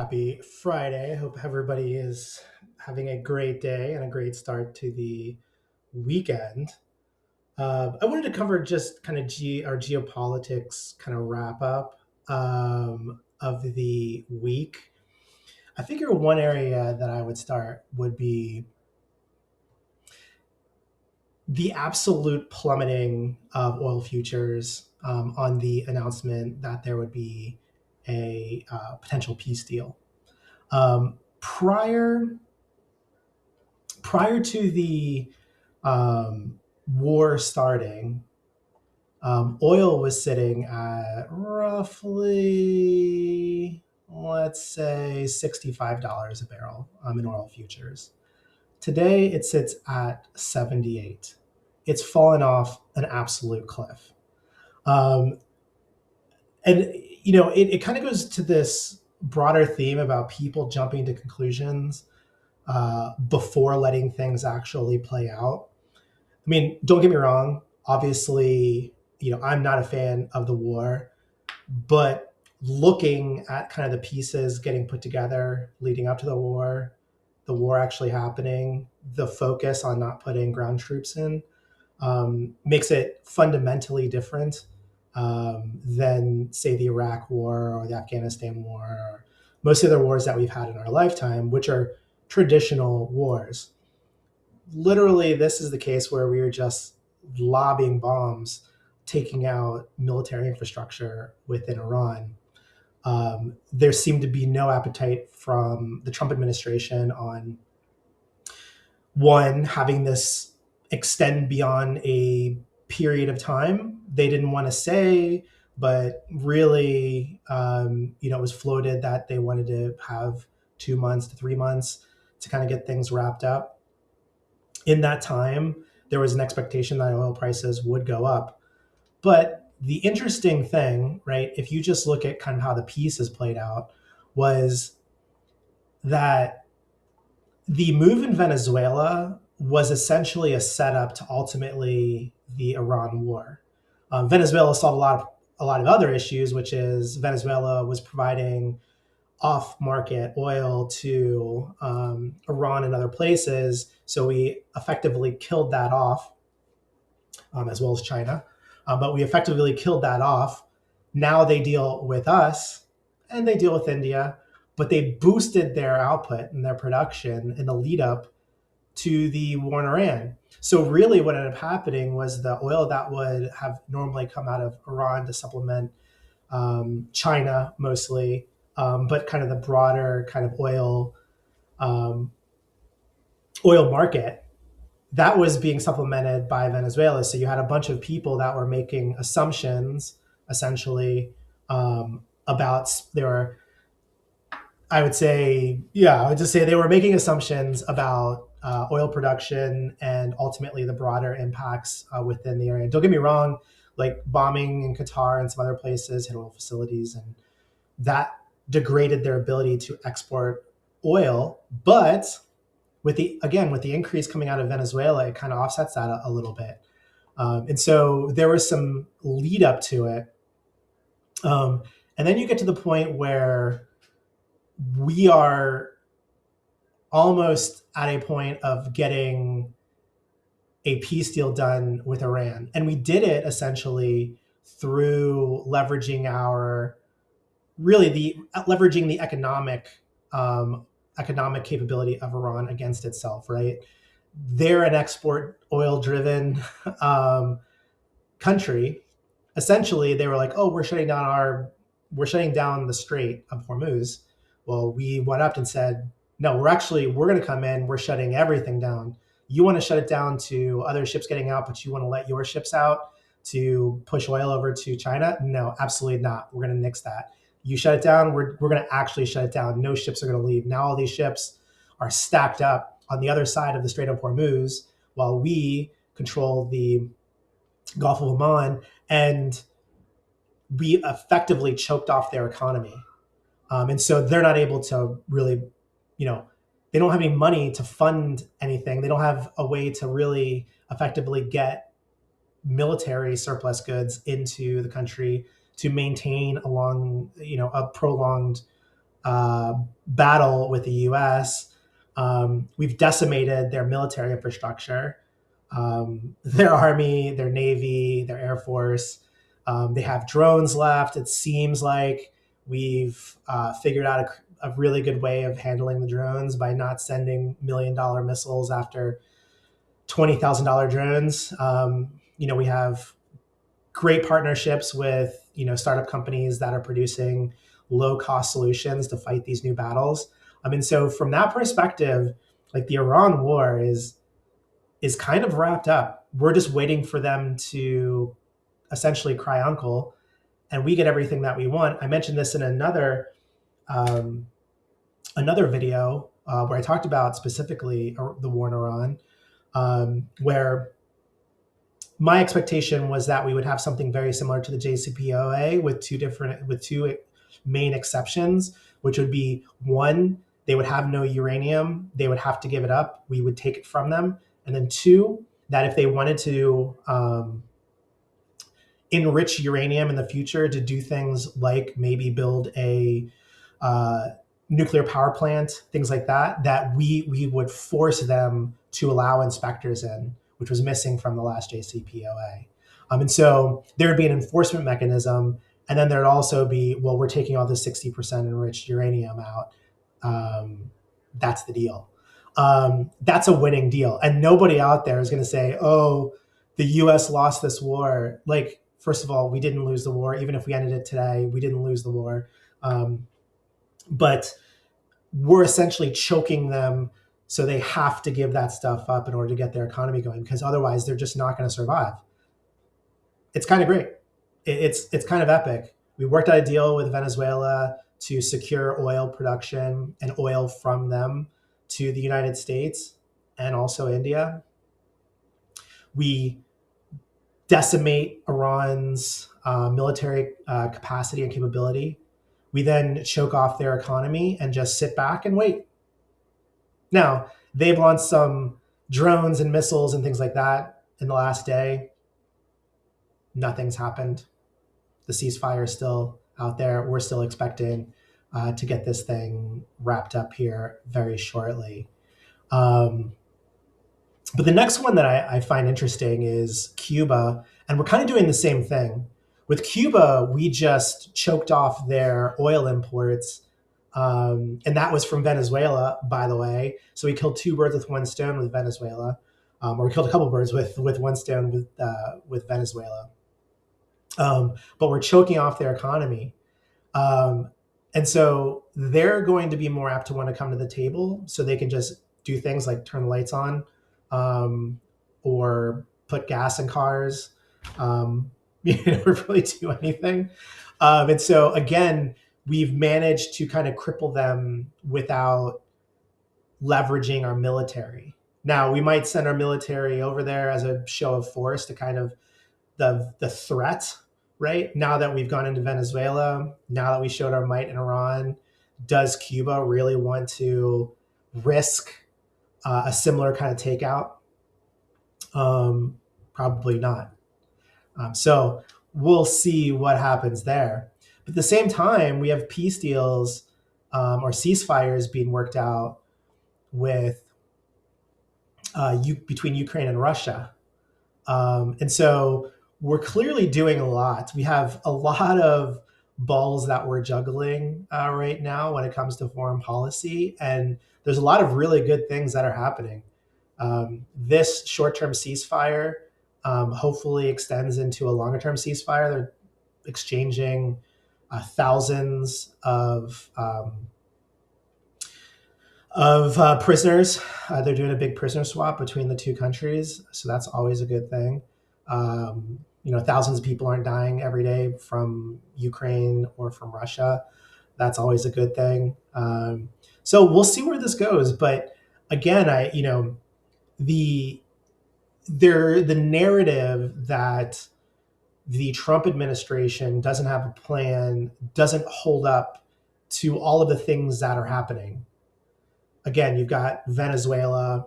Happy Friday. I hope everybody is having a great day and a great start to the weekend. I wanted to cover just kind of our geopolitics kind of wrap up of the week. I figure one area that I would start would be the absolute plummeting of oil futures on the announcement that there would be a potential peace deal. Prior to the war starting, oil was sitting at roughly, let's say, $65 a barrel in oil futures. Today, it sits at 78. It's fallen off an absolute cliff. Um, and it kind of goes to this broader theme about people jumping to conclusions before letting things actually play out. I mean, don't get me wrong. Obviously, I'm not a fan of the war, but looking at kind of the pieces getting put together leading up to the war actually happening, the focus on not putting ground troops in makes it fundamentally different than, say, the Iraq War or the Afghanistan War or most of the wars that we've had in our lifetime, which are traditional wars. Literally, this is the case where we are just lobbing bombs, taking out military infrastructure within Iran. There seemed to be no appetite from the Trump administration on one, having this extend beyond a period of time. They didn't want to say, but really, it was floated that they wanted to have 2 months to 3 months to kind of get things wrapped up. In that time, there was an expectation that oil prices would go up. But the interesting thing, right, if you just look at kind of how the piece is played out, was that the move in Venezuela was essentially a setup to ultimately the Iran war. Venezuela solved a lot of other issues, which is Venezuela was providing off-market oil to Iran and other places, so we effectively killed that off, as well as China. But we effectively killed that off. Now they deal with us, and they deal with India, but they boosted their output and their production in the lead up to the war in Iran. So really what ended up happening was the oil that would have normally come out of Iran to supplement China mostly, but kind of the broader kind of um, oil market, that was being supplemented by Venezuela. So you had a bunch of people that were making assumptions, essentially, about their, I would say, yeah, I would just say they were making assumptions about oil production and ultimately the broader impacts within the area. Don't get me wrong, like bombing in Qatar and some other places hit oil facilities, and that degraded their ability to export oil. But with the increase coming out of Venezuela, it kind of offsets that a little bit. And so there was some lead up to it. And then you get to the point where we are almost at a point of getting a peace deal done with Iran. And we did it essentially through leveraging the economic capability of Iran against itself, right? They're an export oil driven country. Essentially, they were like, "Oh, we're shutting down the Strait of Hormuz." Well, we went up and said, "No, we're going to come in. We're shutting everything down. You want to shut it down to other ships getting out, but you want to let your ships out to push oil over to China? No, absolutely not. We're going to nix that. You shut it down. We're going to actually shut it down. No ships are going to leave. Now all these ships are stacked up on the other side of the Strait of Hormuz while we control the Gulf of Oman, and we effectively choked off their economy. And so they're not able to really, they don't have any money to fund anything. They don't have a way to really effectively get military surplus goods into the country to maintain a prolonged battle with the U.S. We've decimated their military infrastructure, their army, their navy, their air force. They have drones left. It seems like we've figured out a really good way of handling the drones by not sending $1 million missiles after $20,000 drones. We have great partnerships with startup companies that are producing low cost solutions to fight these new battles. I mean, so from that perspective, like the Iran war is kind of wrapped up. We're just waiting for them to essentially cry uncle, and we get everything that we want. I mentioned this in um, another video where I talked about specifically the war in Iran, where my expectation was that we would have something very similar to the JCPOA with two main exceptions, which would be one, they would have no uranium, they would have to give it up, we would take it from them, and then two, that if they wanted to enrich uranium in the future to do things like maybe build a uh, nuclear power plant, things like that, that we would force them to allow inspectors in, which was missing from the last JCPOA. And so there would be an enforcement mechanism, and then there'd also be, well, we're taking all the 60% enriched uranium out. That's the deal. That's a winning deal, and nobody out there is going to say, "Oh, the U.S. lost this war." Like, first of all, we didn't lose the war. Even if we ended it today, we didn't lose the war. But we're essentially choking them, so they have to give that stuff up in order to get their economy going, because otherwise they're just not going to survive. It's kind of great. It's kind of epic. We worked out a deal with Venezuela to secure oil production and oil from them to the United States and also India. We decimate Iran's military capacity and capability. We then choke off their economy and just sit back and wait. Now, they've launched some drones and missiles and things like that in the last day. Nothing's happened. The ceasefire is still out there. We're still expecting to get this thing wrapped up here very shortly. Um, but the next one that I find interesting is Cuba. And we're kind of doing the same thing. With Cuba, we just choked off their oil imports. And that was from Venezuela, by the way. So we killed two birds with one stone with Venezuela. Or we killed a couple birds with one stone with Venezuela. But we're choking off their economy. Um, and so they're going to be more apt to want to come to the table so they can just do things like turn the lights on, or put gas in cars, or really do anything. And so, again, we've managed to kind of cripple them without leveraging our military. Now, we might send our military over there as a show of force to kind of the threat, right? Now that we've gone into Venezuela, now that we showed our might in Iran, does Cuba really want to risk a similar kind of takeout? Probably not. So we'll see what happens there. But at the same time, we have peace deals or ceasefires being worked out with between Ukraine and Russia. And so we're clearly doing a lot. We have a lot of balls that we're juggling right now when it comes to foreign policy. And there's a lot of really good things that are happening. This short term ceasefire hopefully extends into a longer term ceasefire. They're exchanging thousands of prisoners. They're doing a big prisoner swap between the two countries, so that's always a good thing. Thousands of people aren't dying every day from Ukraine or from Russia. That's always a good thing. So we'll see where this goes. But again, the narrative that the Trump administration doesn't have a plan doesn't hold up to all of the things that are happening. Again, you've got Venezuela,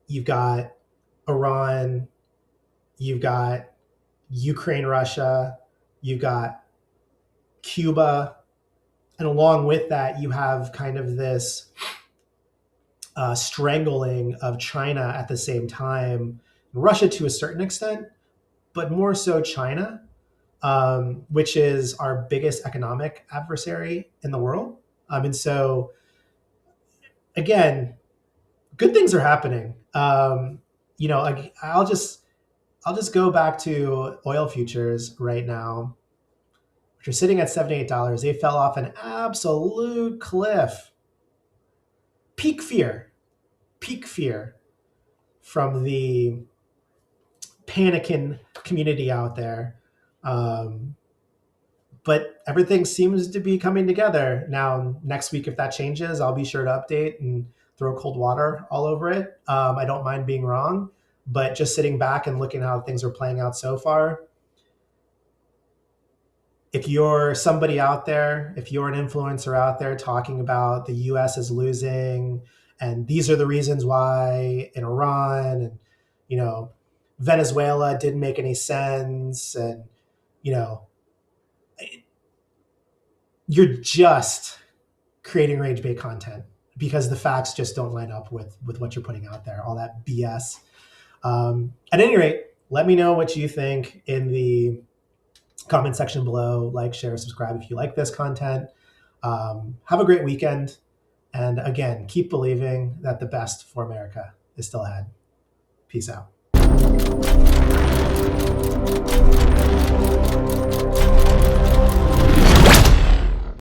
you've got Iran, you've got Ukraine, Russia, you've got Cuba, And along with that, you have kind of this strangling of China at the same time, Russia to a certain extent, but more so China, which is our biggest economic adversary in the world. And so, again, good things are happening. I'll just go back to oil futures right now, which are sitting at $78. They fell off an absolute cliff. Peak fear, peak fear from the panicking community out there. But everything seems to be coming together. Now, next week, if that changes, I'll be sure to update and throw cold water all over it. I don't mind being wrong, but just sitting back and looking at how things are playing out so far, if you're somebody out there, if you're an influencer out there talking about the US is losing and these are the reasons why in Iran and, you know, Venezuela didn't make any sense and, you know, you're just creating rage bait content because the facts just don't line up with what you're putting out there, all that BS. At any rate, let me know what you think in the comment section below. Like, share, subscribe if you like this content. Have a great weekend. And again, keep believing that the best for America is still ahead. Peace out.